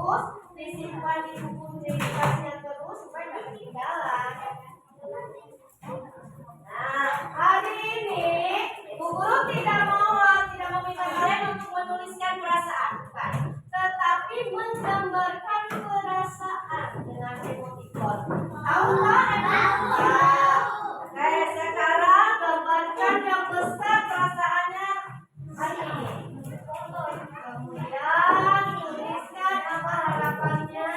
terus, disimpan di buku tasnya terus supaya nggak ketinggalan. Nah, hari ini Bu Guru tidak meminta kalian untuk menuliskan perasaan, bukan, tetapi menggambarkan perasaan dengan emoticon. Tahu nggak emoticon? Oke, sekarang gambarkan yang besar perasaannya hari ini. Kemudian tuliskan apa harapannya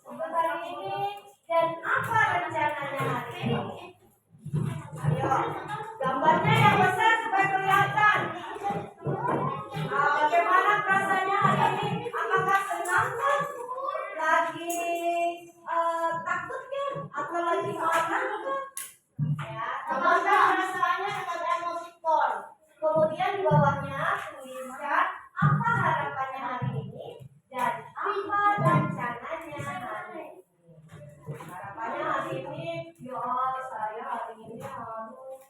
untuk hari ini dan apa rencananya hari ini. Ayo, gambarnya yang besar supaya kelihatan. Bagaimana perasaannya hari ini? Apakah senang kan? Lagi takut kan? Atau lagi marah kan? Ya, gambarkan perasaannya dengan emoticon. Kemudian di bawahnya tuliskan apa harapannya hari ini dan apa rencananya hari ini. Harapannya hari ini, ya saya hari ini harus.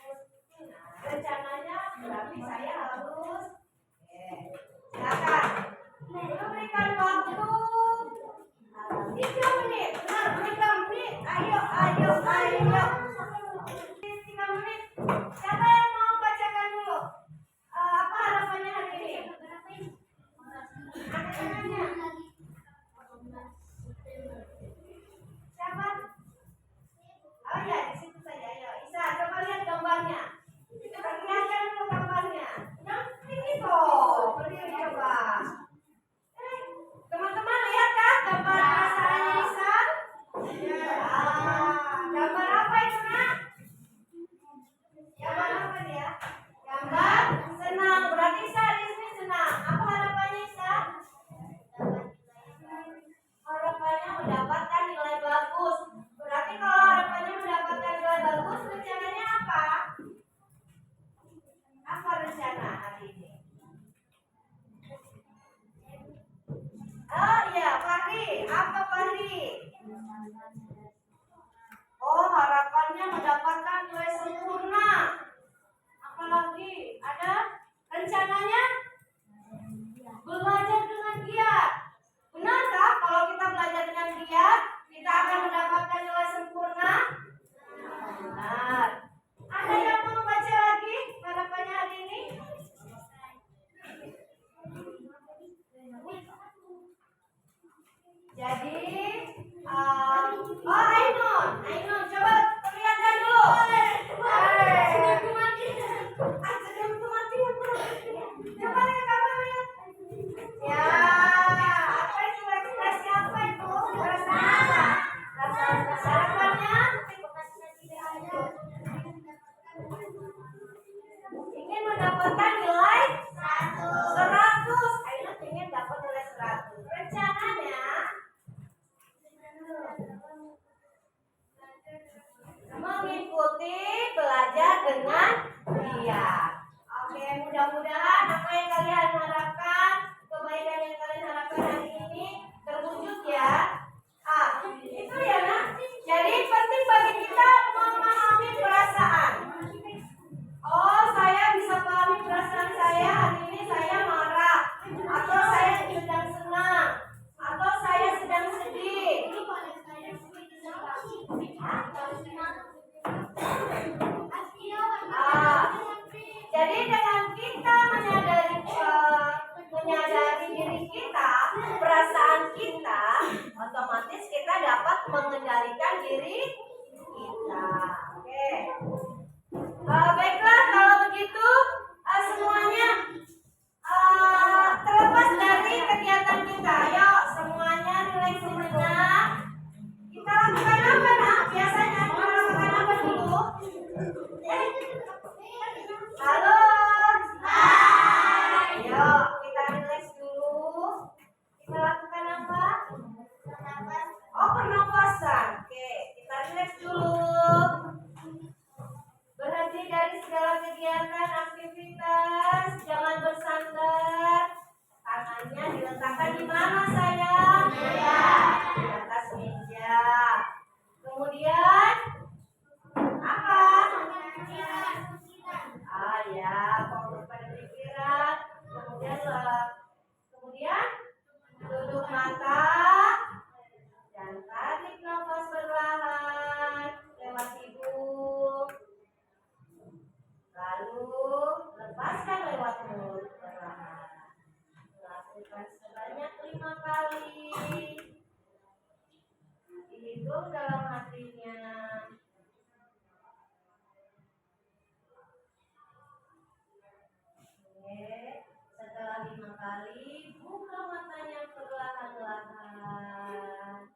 Rencananya berarti saya harus. Silakan. Berikan waktu 3 menit. Nah, 3 menit. Ayo. 3 menit. Siapa yang mau bacakan dulu? Apa harapannya hari ini? Angkat tangannya. Siapa? Oh ya, di situ saja. Ayo, Isa, coba lihat gambarnya. Perlihatkan dulu gambarnya. Yang ini toh, berdiri coba. Teman-teman lihat kan gambar perasaannya Isa? Gambar apa itu, Nak? Gambar apa dia? Gambar senang. Berarti Isa di sini senang. Apa harapannya Isa? Harapannya mendapatkan nilai bagus. Berarti kalau harapannya mendapatkan nilai bagus, rencananya apa? Apa rencana hari ini? Oh iya, Fahri. Apa Fahri? Oh, harapannya mendapatkan nilai sempurna. Apalagi ada rencananya belajar dengan giat. Benarkah kalau kita belajar dengan giat kita akan mendapatkan nilai sempurna? Benar. Ada yang mau baca lagi harapannya hari ini? Jadi, Ainun, coba perlihatkan dulu. Coba lihat gambarnya. Ya, apa itu ekspresi apa itu? Harapannya ingin mendapatkan nilai 100. Ainun ingin dapat nilai 100. Rencananya mengikuti belajar dengan giat. Oke, mudah-mudahan apa yang kalian harapkan, kebaikan yang kalian harapkan hari ini terwujud ya. Itu ya, Nak. Jadi penting bagi kita memahami perasaan. Oh, saya bisa pahami perasaan saya hari ini, saya marah, atau saya sedang senang, atau saya sedang sedih. Jadi dengan kita menyadari diri kita, perasaan kita, otomatis kita dapat mengendalikan diri kita. Oke. Baiklah, kalau begitu semuanya terlepas dari kegiatan kita. Ayo semuanya rileks sejenak. Kita lakukan apa, Nak? Biasanya kita lakukan apa dulu? Halo. Ayo kita rileks dulu. Kita lakukan apa? Pernapasan. Oke, kita rileks dulu. Berhenti dari segala kegiatan, aktivitas. Jangan bersandar. Tangannya diletakkan di mana, sayang? Di atas meja. Kemudian apa? Ya, fokus pada pikiran. Kemudian tutup mata. Lakukan sebanyak 5 kali. Dihitung dalam hatinya. Oke, setelah 5 kali, buka matanya perlahan-lahan.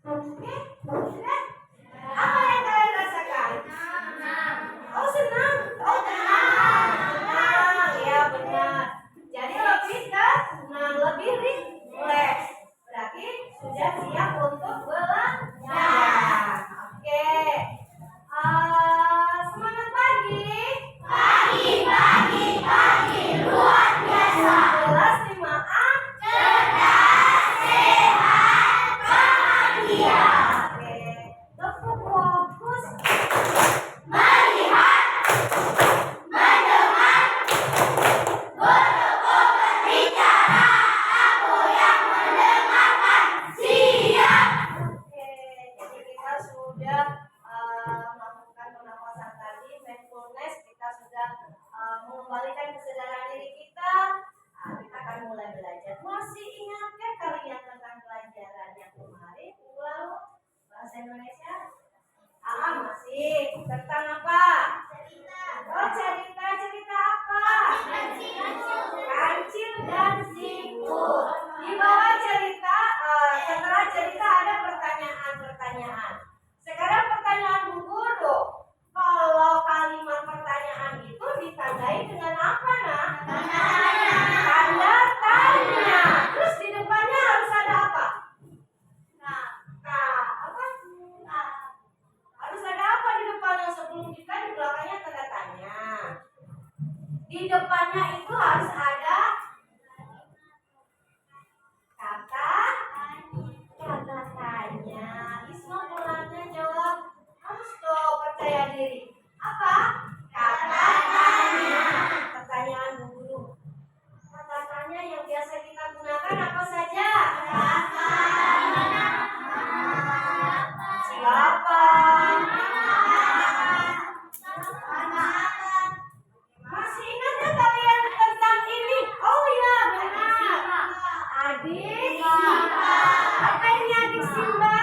Oke, sudah. Apa yang kalian rasakan? Oh, senang. Oh, tenang. Tenang, ya benar. Jadi lebih tenang, lebih rileks. Berarti sudah siap untuk belanja. Oke. Semangat pagi. Pagi. Luar biasa. Kelas 5A. Cerdas, sehat, bahagia. Oke. Tetap fokus. Melihat, mendengar, guruku berbicara, aku yang mendengarkan. Siap. Oke, jadi kita sudah melakukan pernapasan tadi, mindfulness. Kita sudah mengembalikan kesadaran diri kita. Kita akan mulai belajar. Masih ingatkah kalian tentang pelajaran yang kemarin minggu lalu bahasa Indonesia? Masih. Tentang apa? Cerita. Oh, cerita apa? Kancil dan Sipur. Di bawah cerita, setelah cerita ada pertanyaan. Sekarang pertanyaan Bu Guru. Kalau kalimat pertanyaan itu ditandai dengan apa, Nak? Tanda tanya. Terus di depannya harus ada apa? Harus ada apa di depannya sebelum kita di belakangnya tanda tanya. Di depannya itu harus ada kata tanya. Isma pelannya jawab. Harus dong percaya diri. Apa? Kata tanya. Pertanyaan Bu Guru. Kata tanya yang biasa kita gunakan apa saja? Siapa? Masih ingat kalian tentang ini? Oh iya, benar. Adik Simba. Apa ini adik Simba?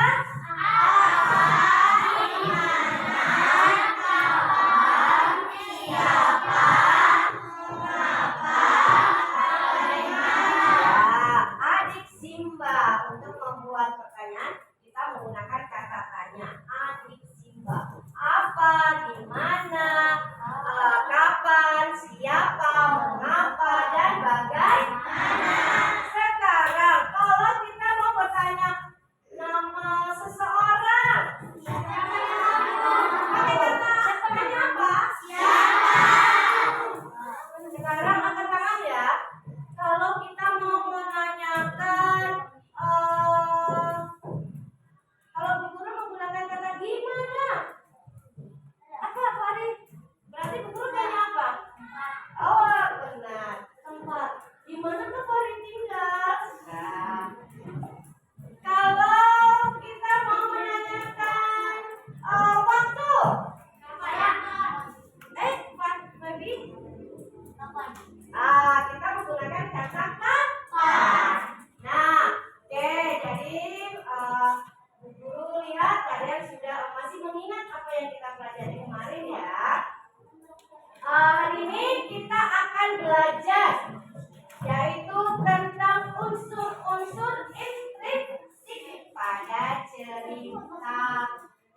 Adik Simba. Untuk membuat pertanyaan kita menggunakan kata tanya. Adik Simba. Apa, di mana, kapan, siapa, mengapa, dan bagaimana. Sekarang kalau kita mau bertanya nama seseorang, pakai kata tanya apa? Sekarang angkat tangan ya. Kalau kita mau menanyakan, kalau Bu Guru menggunakan kata gimana? Apa Farid? Berarti Bu Guru tanya apa? Oh, benar. Tempat. Di mana tuh Farid tinggal? Nah, kalau kita mau menanyakan waktu, Baby? Kita menggunakan kata kapan. Nah, oke. Jadi Bu Guru lihat kalian sudah masih mengingat apa yang kita pelajari kemarin ya. Hari ini kita akan belajar yaitu tentang unsur-unsur intrinsik pada cerita.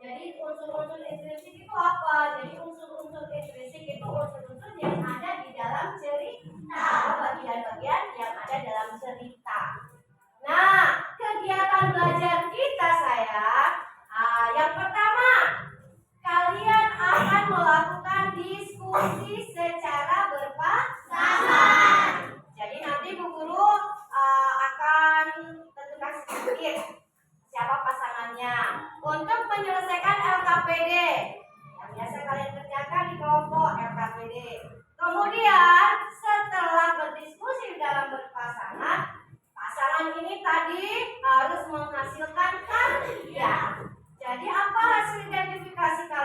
Jadi unsur-unsur intrinsik itu apa? Jadi unsur-unsur intrinsik itu unsur-unsur yang ada di dalam cerita, bagian-bagian yang ada dalam cerita. Nah, kegiatan belajar kita sayang, yang pertama kalian akan melakukan diskusi secara berpasangan. Jadi nanti Bu Guru akan tentukan sedikit siapa pasangannya untuk menyelesaikan LKPD yang biasa kalian kerjakan di kelompok LKPD. Kemudian setelah berdiskusi dalam berpasangan, pasangan ini tadi harus menghasilkan karya. Jadi apa hasil identifikasi kalian?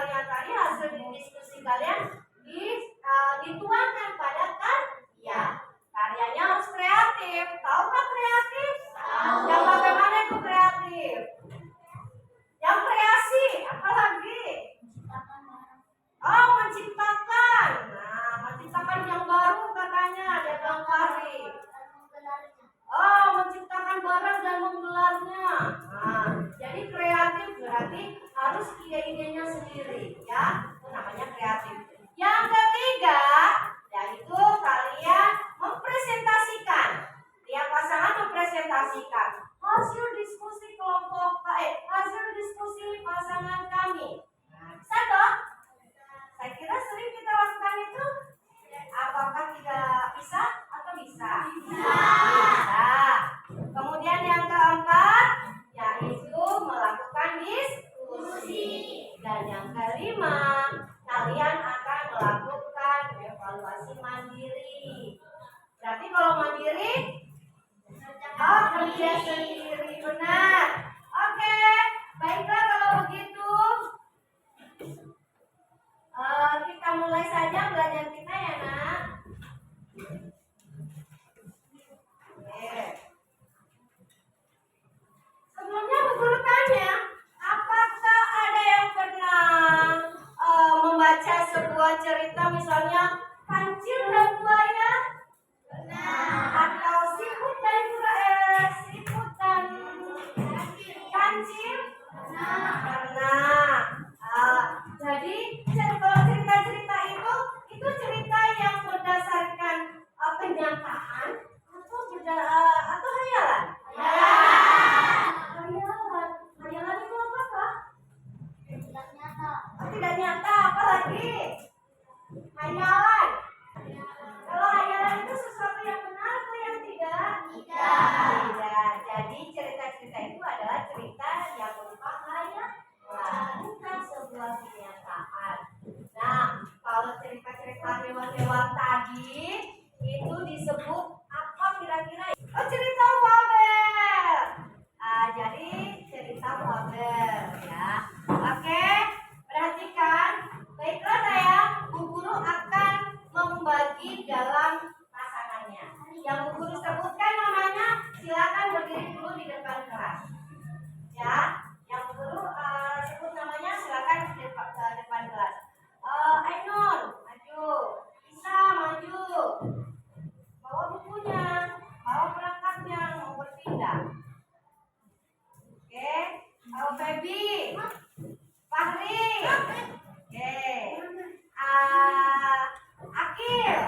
harus ide-idenya sendiri ya. Itu namanya kreatif. Yang ketiga, yaitu kalian mempresentasikan. Tiap pasangan mempresentasikan hasil diskusi hasil diskusi pasangan kami. Nah, bisa dong? Saya kira sering kita lakukan itu. Apakah tidak bisa atau bisa? Bisa. Kemudian yang keempat, yaitu melakukan diskusi. Dan yang kelima, kalian akan melakukan evaluasi mandiri. Berarti kalau mandiri, kerja sendiri, benar. Oke, baiklah kalau begitu. Kita mulai saja belajar kita ya, Nak. Sebelumnya Bu Guru tanya, apakah ada yang pernah membaca sebuah cerita misalnya Kancil dan Buaya? Atau Siput dan Kancil? Pernah. Jadi kalau cerita-cerita itu cerita yang berdasarkan kenyataan atau hayalan? Hayalan itu apa? Tidak nyata, apa lagi? Hayalan. Kalau hayalan itu sesuatu yang benar atau yang tidak? Tidak. Jadi cerita-cerita itu adalah cerita yang berupa hayalan, bukan sebuah kenyataan. Nah, kalau cerita-cerita hewan-hewan tadi itu disebut apa kira-kira? Oh, cerita fabel. Jadi cerita fabel ya. Oke, perhatikan. Baiklah saya, Bu Guru akan membagi dalam pasangannya. Yang Bu Guru sebutkan namanya, silakan berdiri dulu di depan kelas. Ya, yang Bu Guru sebut namanya silakan di depan kelas. Ainun, maju. Isa, maju. Bawa bukunya, bawa perangkatnya, mau berpindah. Oke, Feby, Fahri. Oke, Akil.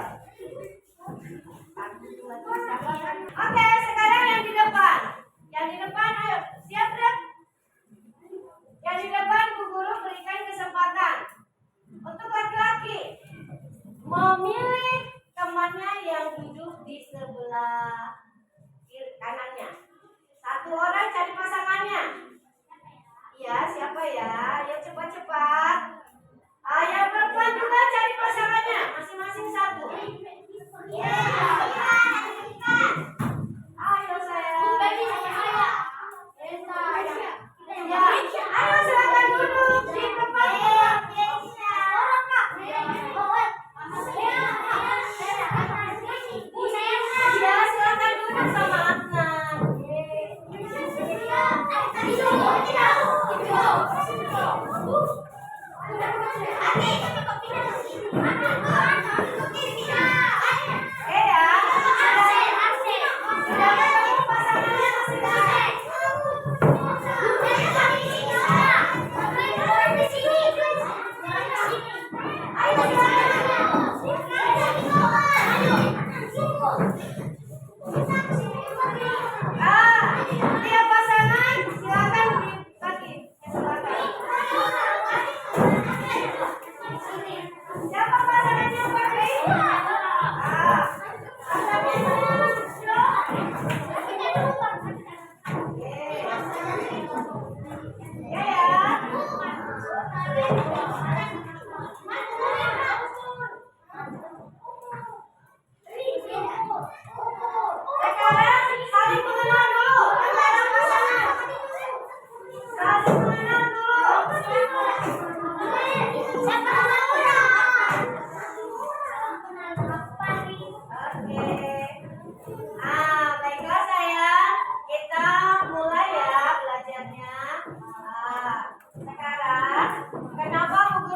Oke, sekarang yang di depan. Yang di depan, ayo, siap Rep? Yang di depan Bu Guru berikan kesempatan untuk laki-laki memilih temannya yang duduk di sebelah kiri kanannya. Satu orang cari pasangannya. Iya, siapa ya? Ayo cepat-cepat. Yang perempuan juga cari pasangannya. Masing-masing satu. Ayo sayang. Ya, ayo silakan duduk di tempat. Ya, silakan duduk sama Adnan. Tiap pasangan silakan dibagi. Siapa pasangannya Feby? Sekarang saling mengenal dulu antara pasangan. Saling mengenal dulu. Baiklah sayang, kita mulai ya belajarnya. Sekarang, kenapa Bu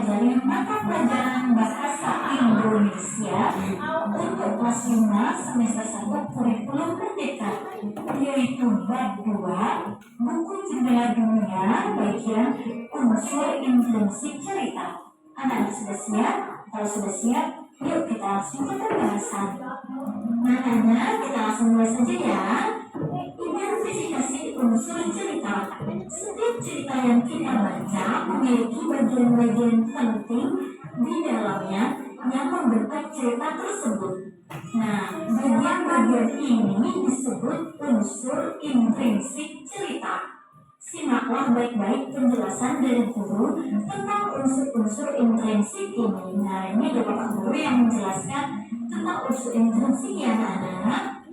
mempelajari mata pelajaran bahasa Indonesia untuk kelas 5 semester 1 kurikulum merdeka, yaitu bab 2 buku jendela dunia bagian unsur intrinsik cerita. Anak-anak sudah siap? Kalau sudah siap, yuk kita langsung ke pembahasan. Nah, anak, kita langsung mulai saja ya. Identifikasi unsur cerita. Setiap cerita yang kita baca memiliki bagian-bagian penting di dalamnya yang membentuk cerita tersebut. Nah, bagian-bagian ini disebut unsur intrinsik cerita. Simaklah baik-baik penjelasan dari guru tentang unsur-unsur intrinsik ini. Nah, ini ada Bapak Guru yang menjelaskan tentang unsur intrinsik ya, anak-anak.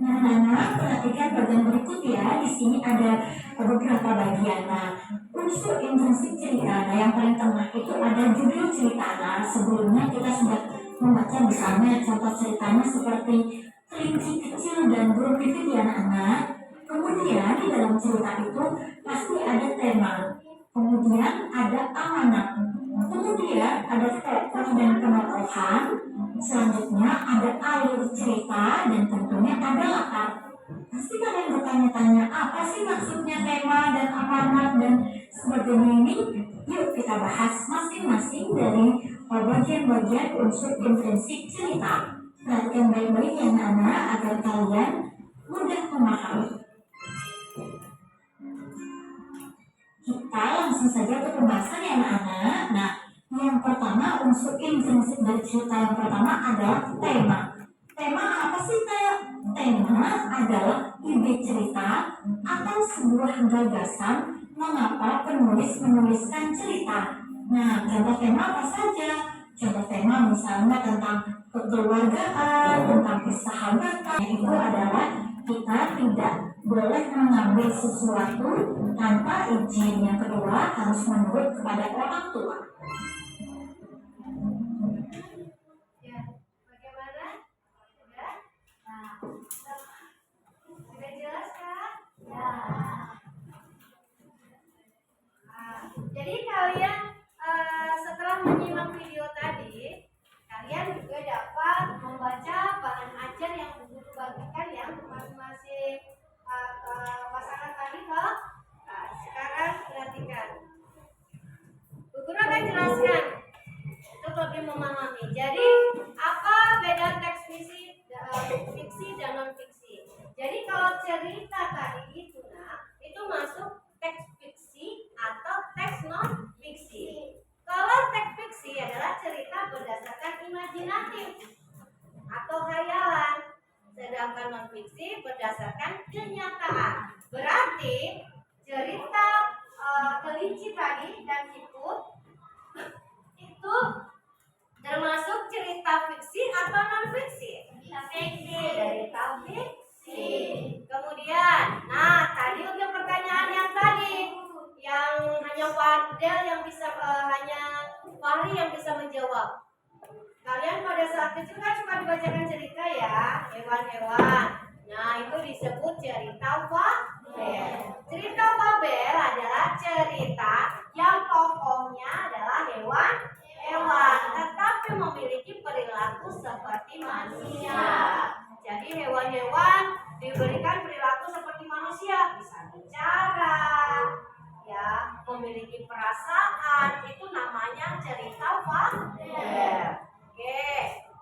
Nah, anak-anak, perhatikan bagian berikut ya. Di sini ada beberapa bagian. Nah, unsur intrinsik cerita. Nah, yang paling tengah itu ada judul cerita. Nah, sebelumnya kita sudah membaca bersama contoh ceritanya seperti kelinci kecil dan burung pipit ya, anak-anak. Kemudian di dalam cerita itu pasti ada tema. Kemudian ada amanat. Kemudian ada tokoh dan penokohan. Selanjutnya ada alur cerita dan tentunya ada latar. Pasti kalian bertanya-tanya apa sih maksudnya tema dan amanat dan sebagainya ini. Yuk kita bahas masing-masing dari bagian-bagian unsur intrinsik cerita. Perhatikan baik-baik ya anak-anak agar kalian mudah memahami. Kita langsung saja ke pembahasan ya anak-anak. Nah, yang pertama unsur intrinsik dari cerita yang pertama adalah tema. Tema apa sih tema adalah ide cerita atau sebuah gagasan mengapa penulis menuliskan cerita. Nah, contoh tema apa saja? Contoh tema misalnya tentang kekeluargaan, tentang persahabatan. Itu adalah kita tidak boleh mengambil sesuatu tanpa izin. Yang kedua harus menurut kepada orang tua. Ya, bagaimana? Sudah? Nah, sudah jelas kan? Ya. Nah, jadi kalian setelah menyimak video tadi, kalian juga dapat membaca bahan ajar yang guru bagikan ya masing-masing pasangan tadi toh. Nah, sekarang perhatikan. Guru akan jelaskan untuk lebih memahami. Jadi apa beda teks fiksi dan non fiksi? Jadi kalau cerita tadi itu itu masuk teks fiksi atau teks non fiksi. Kalau teks fiksi adalah cerita berdasarkan imajinatif atau khayalan, sedangkan non fiksi berdasarkan kenyataan. Berarti cerita kelinci tadi dan tikus itu termasuk cerita fiksi atau non fiksi? Fiksi. Cerita fiksi. Kemudian, nah tadi untuk pertanyaan yang tadi, yang hanya Fadel yang bisa hanya Fahri yang bisa menjawab. Kalian pada saat kecil kan suka dibacakan cerita ya, hewan-hewan. Nah itu disebut cerita fabel. Cerita fabel adalah cerita yang tokohnya adalah hewan, tetapi memiliki perilaku seperti manusia. Jadi hewan-hewan diberikan perilaku seperti manusia, bisa bicara, ya, memiliki perasaan. Itu namanya cerita fabel. Oke,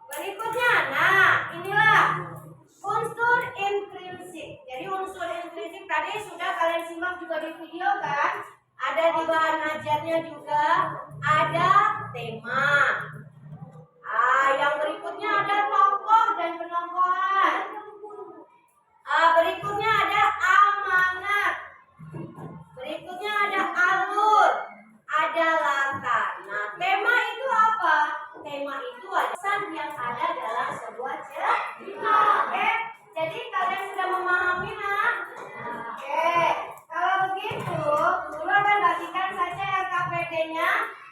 berikutnya, nah inilah unsur intrinsik. Jadi unsur intrinsik tadi sudah kalian simak juga di video kan? Ada di bahan ajarnya juga, ada tema. Yang berikutnya ada tokoh dan penokohan. Berikutnya ada amanat. Berikutnya ada alur, ada latar. Nah, tema itu apa? Tema itu adalah pesan yang ada dalam sebuah cerita. Oke, jadi kalian sudah memahami nah? Oke, kalau begitu, guru akan bagikan saja LKPD-nya.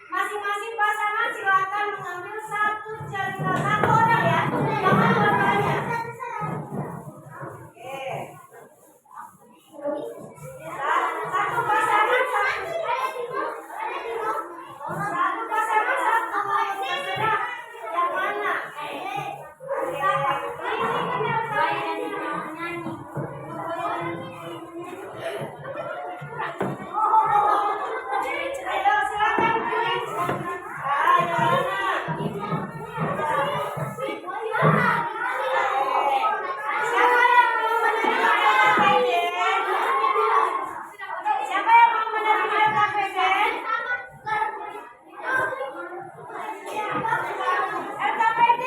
Masing-masing pasangan silakan mengambil satu cerita, satu orang ya, jangan banyak. Oke. Satu pasangan satu. LKPD.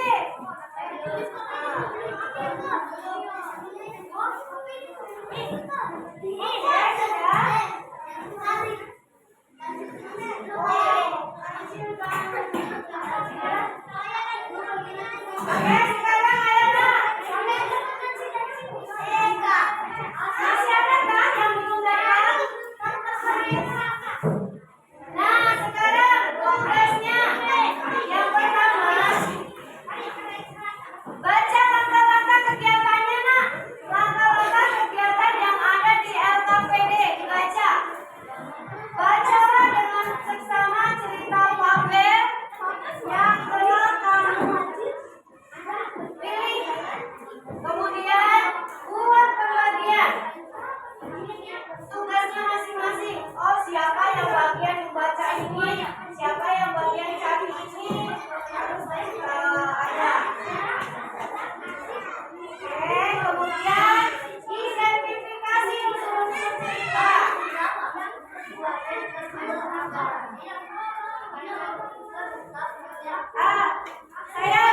Oke, sekarang ayo nak. Masih ada kan yang belum datang? Nah, sekarang progresnya. Yang pertama, baca langkah-langkah kegiatannya nak. Langkah-langkah kegiatan yang ada di LKPD dibaca. Bacalah dengan seksama cerita Pavel yang telah kamu pilih. Kemudian buat pembagian. Tugasnya masing-masing. Oh, siapa yang bagian membaca ini? Siapa yang bagian cari ini? Harus ada. Oke, kemudian identifikasi unsur-unsur cerita. Saya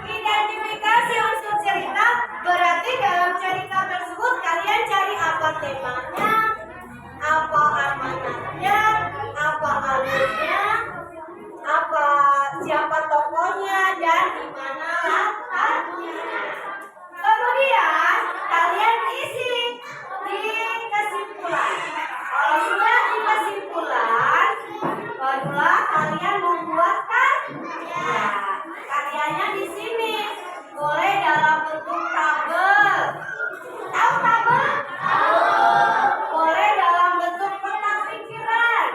identifikasi unsur cerita, berarti dalam cerita tersebut kalian cari apa temanya, apa amanatnya, apa alurnya, apa siapa tokohnya, dan di mana letaknya. Kemudian kalian isi di kesimpulan. Kalau sudah di kesimpulan, barulah kalian membuat karya. Karyanya di sini boleh dalam bentuk tabel. Tahu tabel? Boleh dalam bentuk peta pikiran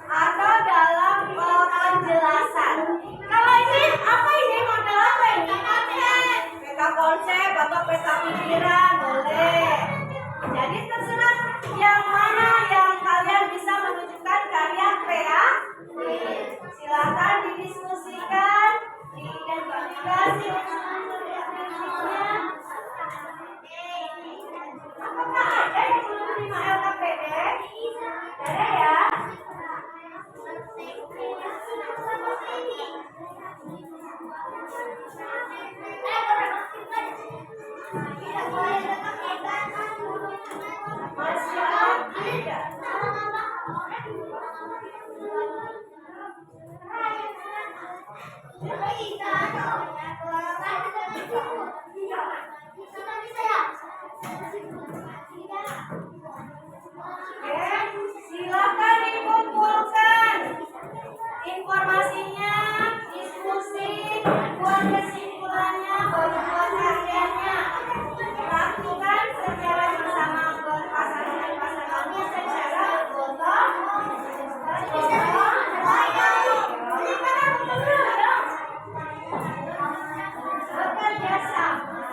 atau dalam penjelasan. Kalau ini apa ini model apa ini? Peta konsep atau peta pikiran boleh. Jadi terserah yang mana yang kalian bisa menunjukkan karya kreatif. Silakan didiskusikan, diidentifikasi unsur-unsurnya. Apakah ada yang belum menerima LKPD? Ada ya? Masih ada? Silakan dikumpulkan informasinya, diskusi, buat kesimpulannya, buat karyanya. Lakukan secara bersama pasangan-pasangannya secara bergotong. Bekerja sama.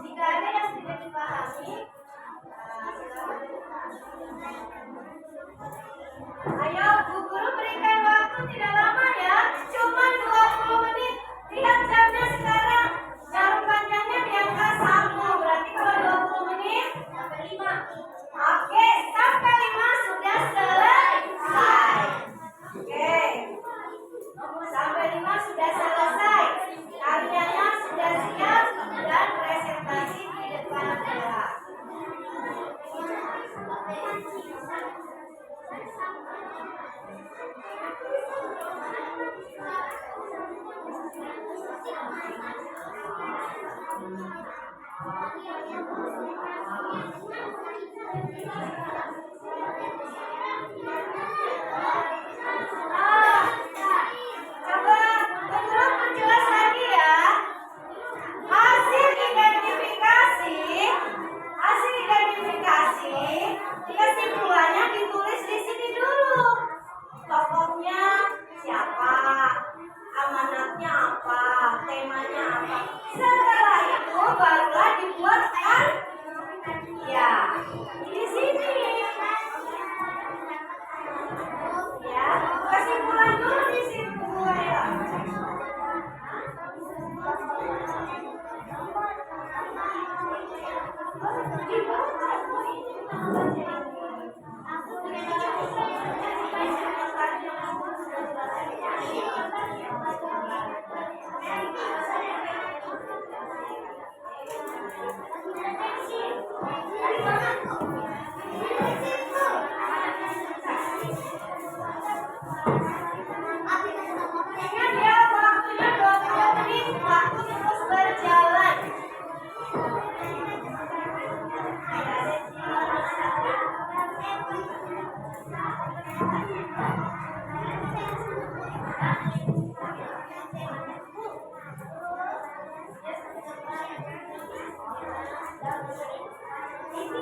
Jika ada yang tidak dipahami, ayo Bu Guru berikan waktu tidak lama ya, cuma 20 menit. Lihat jamnya sekarang, jarum panjangnya di angka 1, berarti kalau 20 menit sampai 5. Oke, sampai 5 sudah selesai. Oke, sampai 5 sudah selesai. Karyanya sudah siap dan presentasi di depan kelas. Coba menurut perjelas lagi ya. Hasil identifikasi, kesimpulannya ditulis di sini dulu. Tokohnya siapa, amanatnya apa, temanya apa. Setelah itu barulah dibuat karya. Di sini. Ya, kesimpulan dulu di sini. Ya. Aku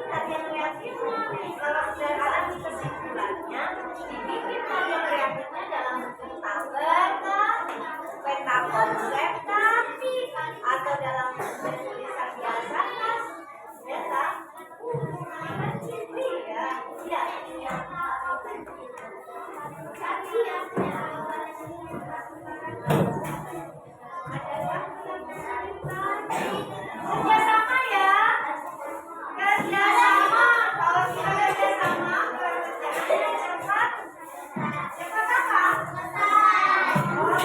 lihat yang reaksinya. Kalau sudah ada di kesimpulannya, dibikin yang reaksinya dalam bentuk tabel, peta konsep, atau dalam bentuk tulisan biasa, ya kan? Iya, iya. Kerjasama ya, kerjasama. Kalau kita kerjasama, kerjanya cepat. Cepat apa? Oh,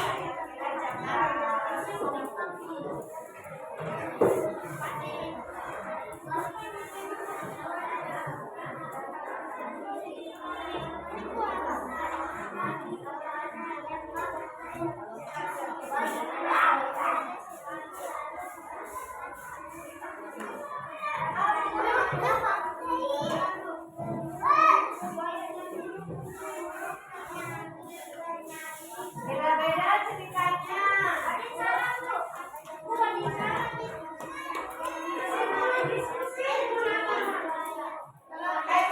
beda-beda ceritanya.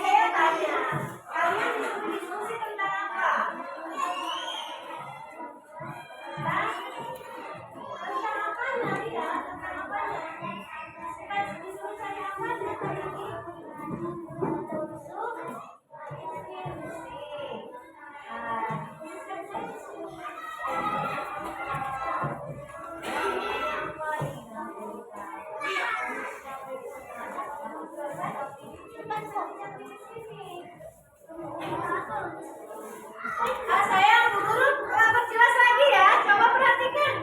Saya tanya, kalian disuruh diskusi tentang apa? Tentang apanya, ya? Tentang apanya? Kita disuruh cari apanya hari ini? Sayang, Bu Guru, jelas lagi ya. Coba perhatikan.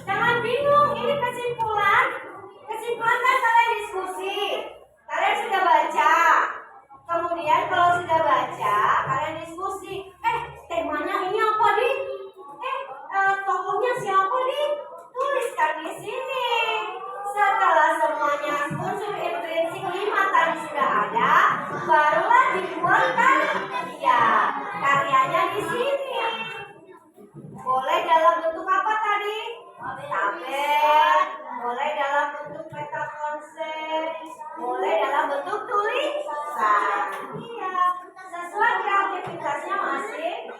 Jangan bingung, ini kesimpulan. Kesimpulan kan kalian diskusi. Kalian sudah baca. Kemudian kalau sudah baca, kalian diskusi. Temanya ini apa, Di? Tokohnya siapa, Di? Tuliskan di sini. Setelah semuanya unsur intrinsik 5 tadi sudah ada, barulah dibuat karya. Karyanya di sini. Boleh dalam bentuk apa tadi? Tabel, boleh dalam bentuk peta konsep, boleh dalam bentuk tulisan. Iya, sesuai kreativitasnya masing.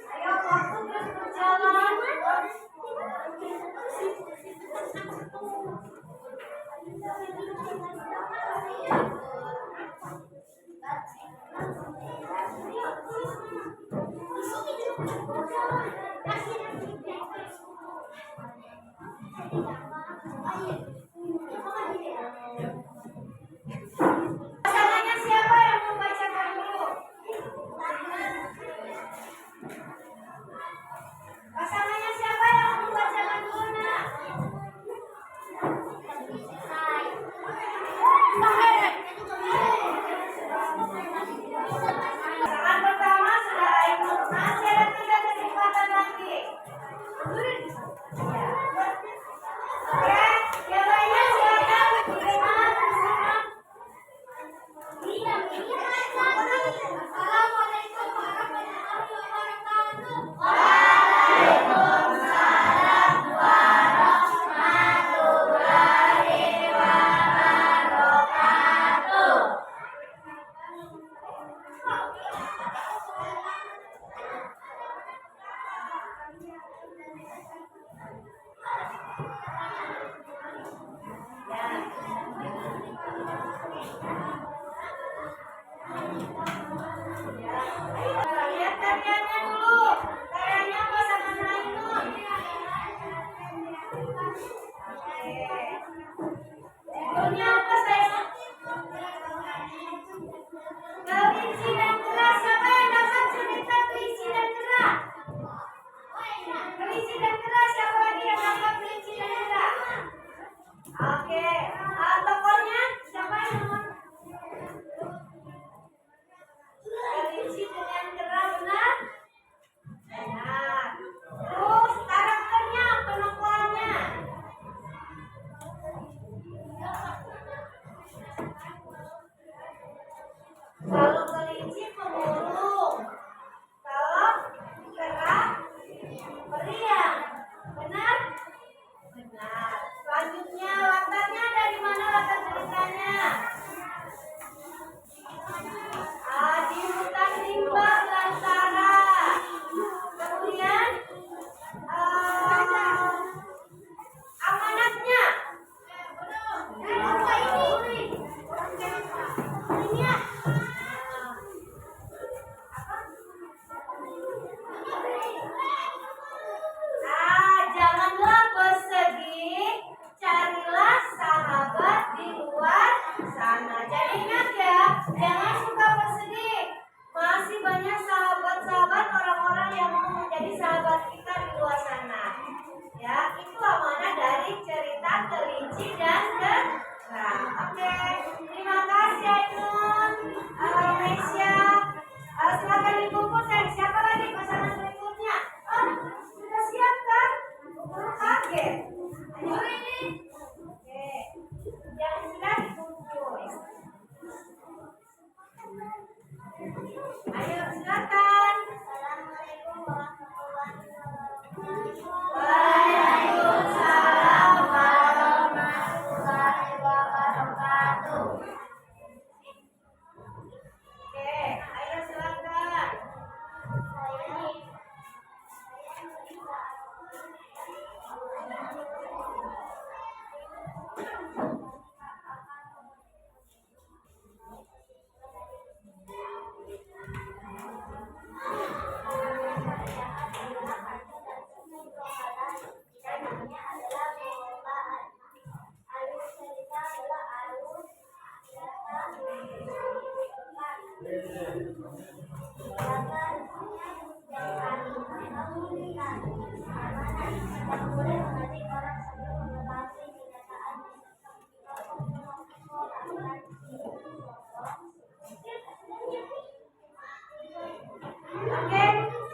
Ayo, waktu terus berjalan. Pasangannya siapa yang membacakan dulu? Pasangannya siapa yang membacakan dulu, Nak? Pasangan pertama sudah ikut. Masih ada 3 kesempatan lagi. Oke, yang lainnya silakan. Assalamualaikum warahmatullahi wabarakatuh. Lihat karyanya dulu. Karyanya pasangan Ainun. Judulnya apa, sayang? Kelinci dan Kera. Siapa yang dapat cerita Kelinci dan Kera? Kelinci dan Kera. Siapa lagi yang dapat Kelinci dan Kera? Oke. Tokohnya siapa yang dapat? Kelinci dengan Kera, benar? Benar. Terus karakternya, penokohannya. Kalau kelinci pemulung, kalau Kera periang, benar? Benar. Selanjutnya Oke,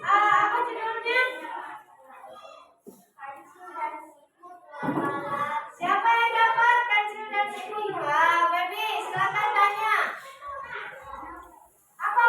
apa judulnya? Siapa yang dapat kancil dan siput? Wah, Baby, silakan tanya. Apa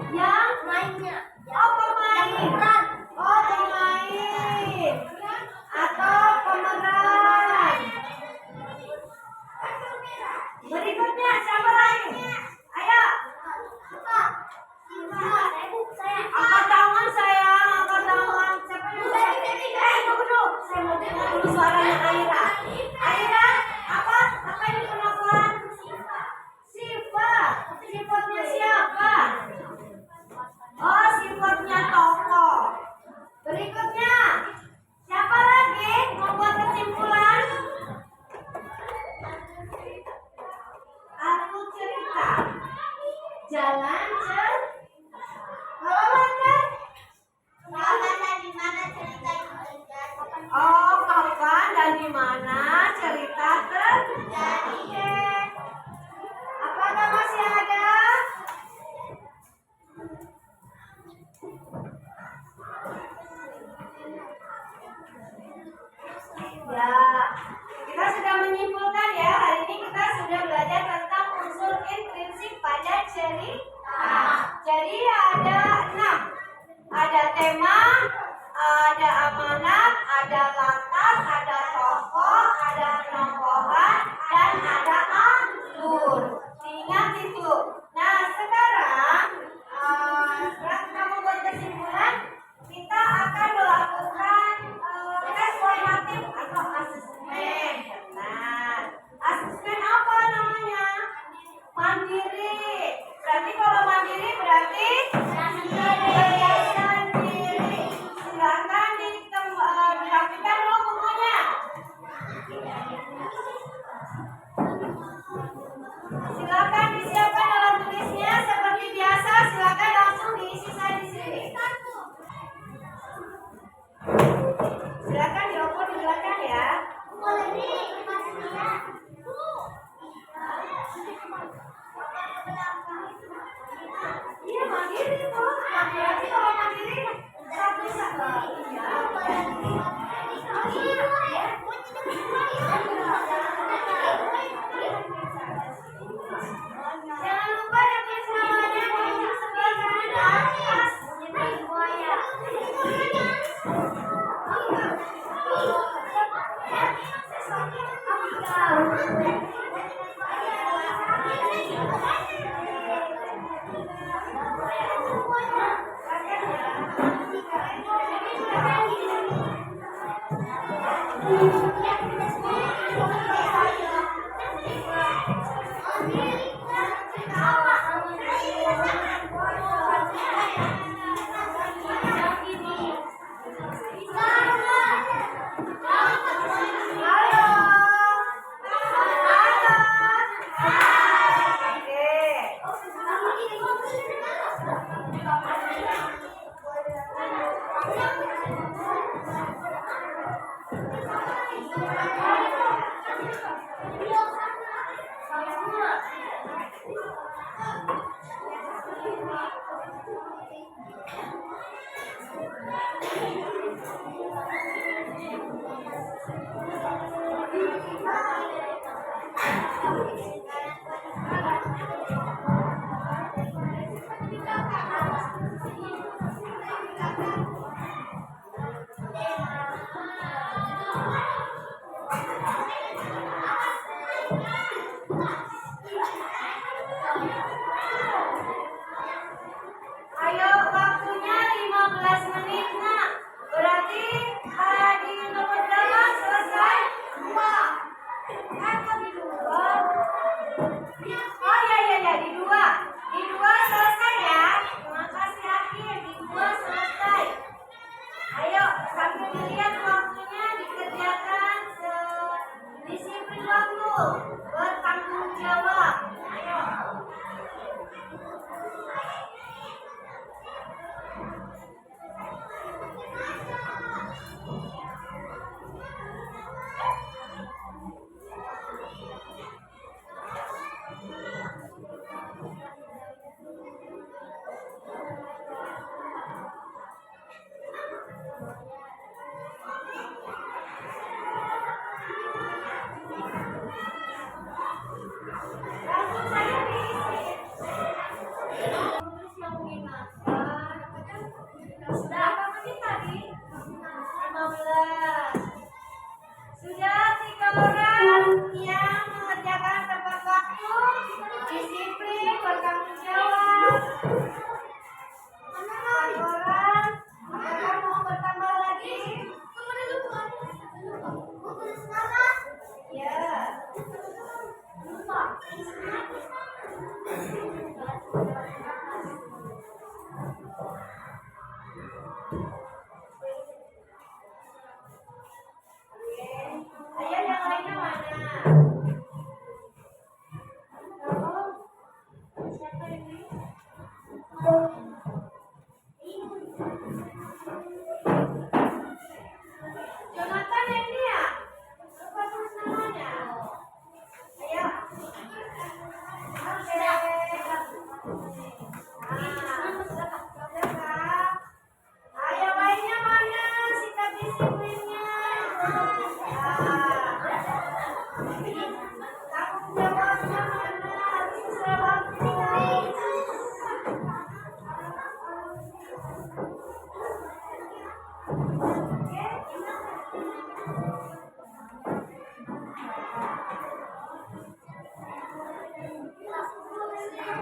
Yang mainnya. Oh, pemain. Oh, pemain. Atau pemeran. Berikutnya siapa lagi? Ayo. Angkat tangan sayang, angkat tangan. Siapa yang tunggu dulu. Saya mau dengar dulu suaranya Aira. Aira, apa ini penampilan? Sifat. Sifatnya siapa? Oh, sifatnya tokoh. Berikutnya, siapa lagi membuat kesimpulan? Aku cerita. Jalan kapan dan di mana cerita terjadi? Oh, kapan dan di mana cerita terjadi? Apakah masih ada? Ya, kita sudah menyimpulkan ya. Hari ini kita sudah belajar tentang unsur intrinsik pada cerita. Jadi ada 6. Ada tema, ada amanat, ada latar, ada tokoh, ada nomboran, dan ada alur. Ingat itu. Nah, sekarang setelah kamu buat kesimpulan, kita akan melakukan tes formatif atau asesmen. Nah, asesmen apa namanya? Mandiri. Berarti kalau mandiri berarti sendiri. Silakan dirapikan dulu bukunya. Silakan disiapkan alat tulisnya seperti biasa. Silakan langsung diisi saya di sini. Silakan dioper di belakang ya. Iya, mandiri.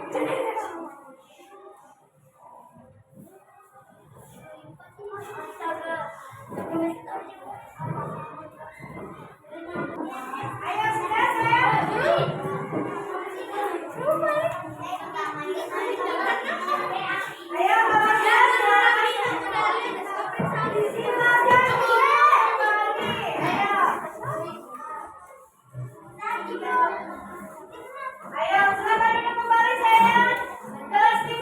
Ayo sudah sayang. Ayo kalau sudah di sini aja. Ayo silakan duduk kembali sayang. Kelas 5.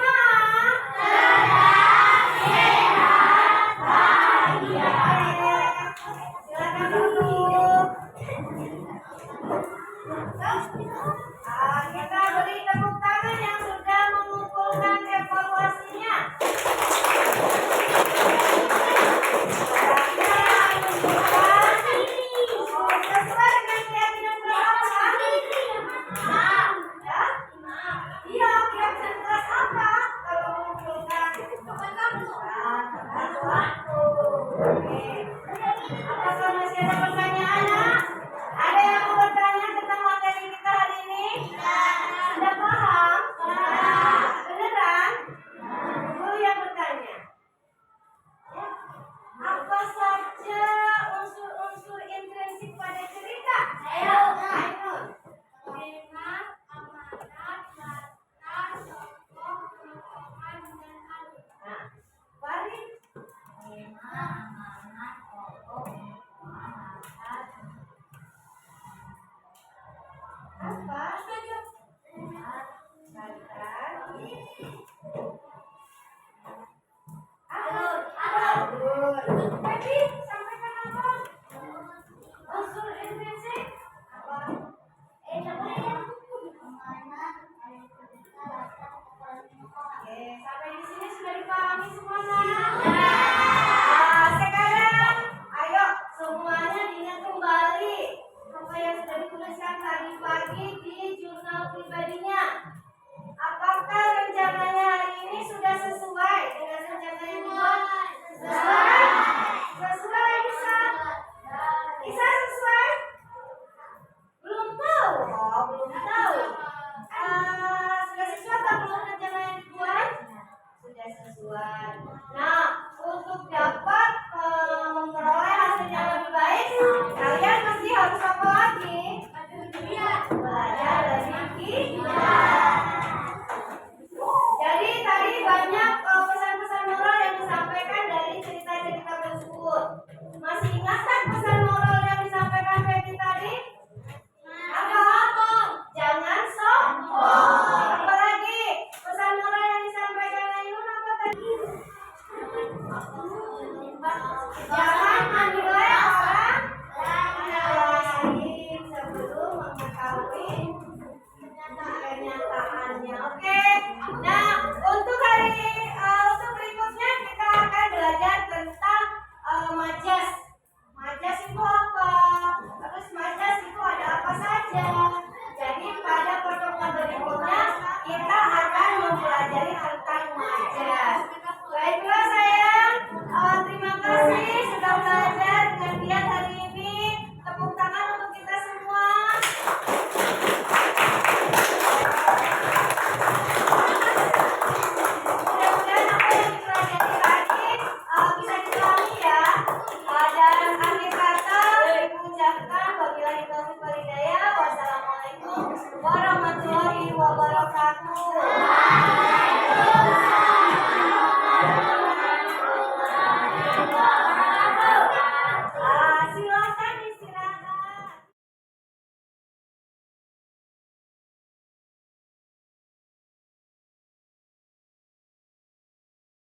Silakan duduk. Kita beri tepuk tangan yang sudah mengumpulkan evaluasinya. Sesuai dengan keyakinan berapa? Ya? Iya, keyakinan kelas apa? Kalau mengumpulkan waktu. Oke. Apakah masih ada pertanyaan? Ada yang mau bertanya tentang materi kita hari ini? Sudah paham? Beneran? Guru yang bertanya. Apa saja unsur-unsur intrinsik pada cerita? Ayo. Tema, amanat, latar, tokoh, tokohan, dan alur. Nah, Farid. Tema, amanat, tokoh, tokohan, latar. Apa? Latar. Alur. Tadi sampaikan apa? Unsur intrinsik apa? Oke, sampai di sini sudah dipahami semuanya? Nah, sekarang ayo semuanya diingat kembali apa yang sudah dituliskan tadi pagi di jurnal pribadinya. Apakah rencananya hari ini sudah sesuai dengan rencana yang dibuat? Sesuai? Sesuai, Isa? Isa sesuai? Belum tahu. Oh, belum tahu. Sudah sesuai atau belum rencana yang dibuat? Sudah sesuai.